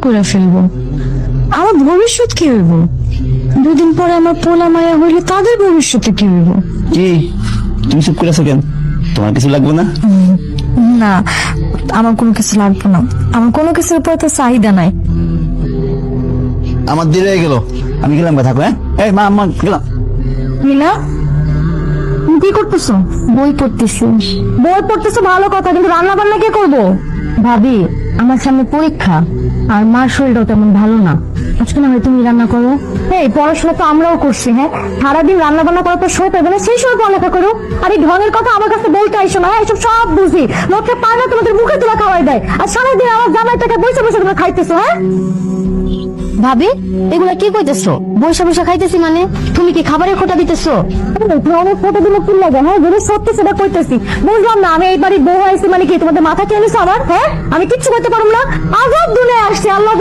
করে ফেলবো, আমার ভবিষ্যৎ কি হইব? দুদিন পরে আমার পোলা মায়া হইলে তাদের ভবিষ্যতে কি হইব? কি তুমি চুপ করে আছো কেন? তোমার কিছু লাগবে না? না, আমার কোনো কিছু লাগবে না, আমার কোনো কিছুর উপর তো চাহিদা নাই। আমার দেরি হয়ে গেল, আমি গেলাম। থাকো। হ্যাঁ, এই মা, আম্মা, গেলাম। মিনা, তুমি কি করতেছো? বই পড়তেছি। বই পড়তেছো ভালো কথা, কিন্তু রান্না বান্না কে করবো? ভাবি, আমার সামনে পরীক্ষা, আর মার শরীরটাও তেমন ভালো না। আজকে না হয় তুমি রান্না করো। এই পড়াশোনা তো আমরাও করছি, হ্যাঁ, সারাদিন রান্না বান্না করার পর সময় পাবে না, সেই সময় পড়ালেখা করো। আর এই ঢঙের কথা আমার কাছে বলতে আইসো না, হ্যাঁ, এসব সব বুঝি। লোককে পায় না, তোমাদের মুখে তুলা খাওয়াই দেয়, আর সারাদিন আমার জামাইটাকে বসে বসে তোমরা খাইতেছো। হ্যাঁ ভাবি, এগুলা কি কইতেছো? বৈশা বৈশা খাইতেছি মানে? তুমি কি খাবারের খোটা দিতেছো? অনেক খোটা দিলে কি লাগে? হ্যাঁ, যদি সত্যি সেটা কইতেছি। বুঝলাম না, আমি এই বাড়ির বউ হয়েছি মানে কি তোমাদের মাথা খেয়ে নিছো আমার? হ্যাঁ, আমি কিচ্ছু করতে পারবো না। আজব দুনিয়ায় আসছে, আল্লাহ